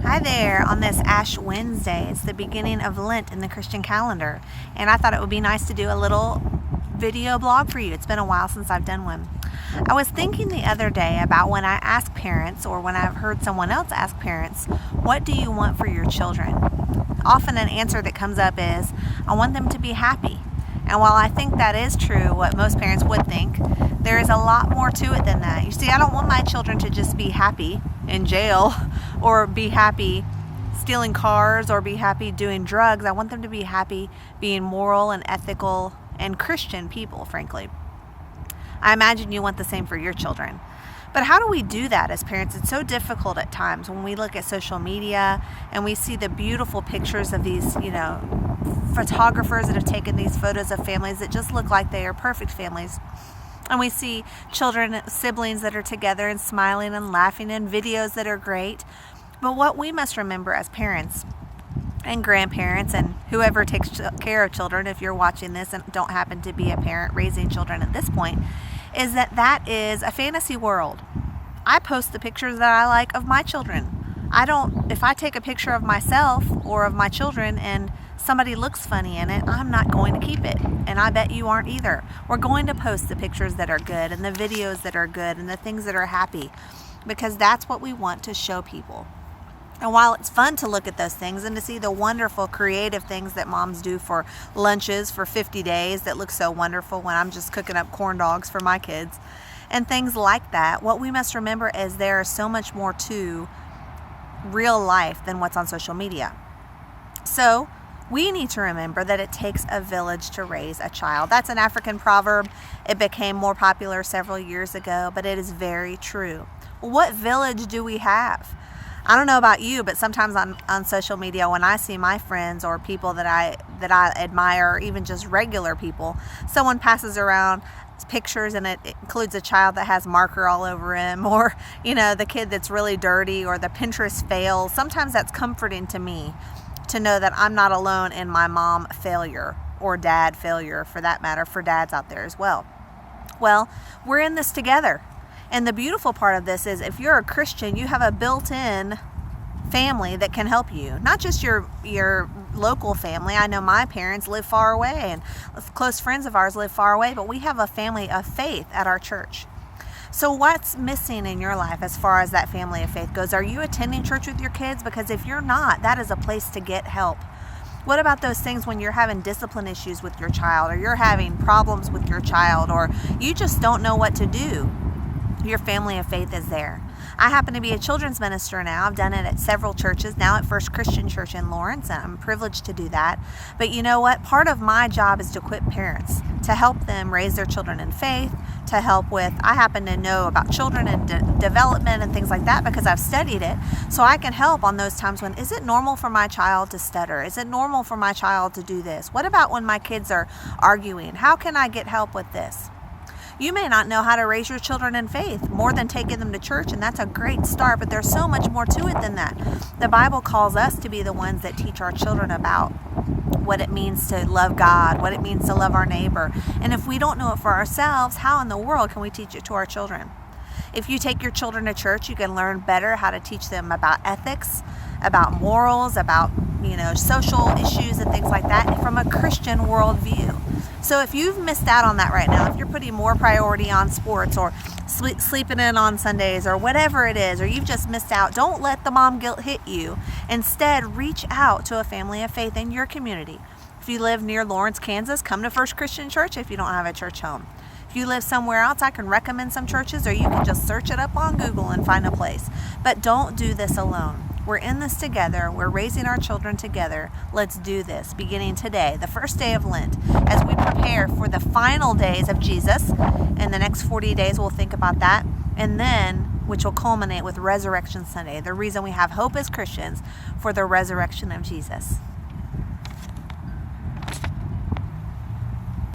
Hi there, on this Ash Wednesday. It's the beginning of Lent in the Christian calendar, and I thought it would be nice to do a little video blog for you. It's been a while since I've done one. I was thinking the other day about when I ask parents, or when I've heard someone else ask parents, what do you want for your children? Often an answer that comes up is, I want them to be happy. And while I think that is true, what most parents would think, there is a lot more to it than that. You see, I don't want my children to just be happy in jail or be happy stealing cars or be happy doing drugs. I want them to be happy being moral and ethical and Christian people, frankly. I imagine you want the same for your children. But how do we do that as parents? It's so difficult at times when we look at social media and we see the beautiful pictures of these, photographers that have taken these photos of families that just look like they are perfect families. And we see children, siblings that are together and smiling and laughing, and videos that are great. But what we must remember as parents and grandparents and whoever takes care of children, if you're watching this and don't happen to be a parent raising children at this point, is that that is a fantasy world. I post the pictures that I like of my children. If I take a picture of myself or of my children and somebody looks funny in it, I'm not going to keep it. And I bet you aren't either. We're going to post the pictures that are good and the videos that are good and the things that are happy, because that's what we want to show people. And while it's fun to look at those things and to see the wonderful creative things that moms do for lunches for 50 days that look so wonderful when I'm just cooking up corn dogs for my kids and things like that, what we must remember is there is so much more to real life than what's on social media. So we need to remember that it takes a village to raise a child. That's an African proverb. It became more popular several years ago, but it is very true. What village do we have? I don't know about you, but sometimes on social media, when I see my friends or people that I admire, or even just regular people, someone passes around pictures and it includes a child that has marker all over him, or the kid that's really dirty, or the Pinterest fails. Sometimes that's comforting to me to know that I'm not alone in my mom failure, or dad failure for that matter, for dads out there as well. Well, we're in this together. And the beautiful part of this is, if you're a Christian, you have a built-in family that can help you. Not just your local family. I know my parents live far away, and close friends of ours live far away, but we have a family of faith at our church. So what's missing in your life as far as that family of faith goes? Are you attending church with your kids? Because if you're not, that is a place to get help. What about those things when you're having discipline issues with your child, or you're having problems with your child, or you just don't know what to do? Your family of faith is there. I happen to be a children's minister now. I've done it at several churches, now at First Christian Church in Lawrence, and I'm privileged to do that. But you know what? Part of my job is to equip parents, to help them raise their children in faith, to help with, I happen to know about children and development and things like that because I've studied it. So I can help on those times when, is it normal for my child to stutter? Is it normal for my child to do this? What about when my kids are arguing? How can I get help with this? You may not know how to raise your children in faith more than taking them to church, and that's a great start, but there's so much more to it than that. The Bible calls us to be the ones that teach our children about what it means to love God, what it means to love our neighbor. And if we don't know it for ourselves, how in the world can we teach it to our children? If you take your children to church, you can learn better how to teach them about ethics, about morals, about social issues and things like that from a Christian worldview. So if you've missed out on that right now, if you're putting more priority on sports or sleeping in on Sundays or whatever it is, or you've just missed out, don't let the mom guilt hit you. Instead, reach out to a family of faith in your community. If you live near Lawrence, Kansas, come to First Christian Church if you don't have a church home. If you live somewhere else, I can recommend some churches, or you can just search it up on Google and find a place. But don't do this alone. We're in this together. We're raising our children together. Let's do this beginning today, the first day of Lent, as we prepare for the final days of Jesus. In the next 40 days, we'll think about that. And then, which will culminate with Resurrection Sunday, the reason we have hope as Christians for the resurrection of Jesus.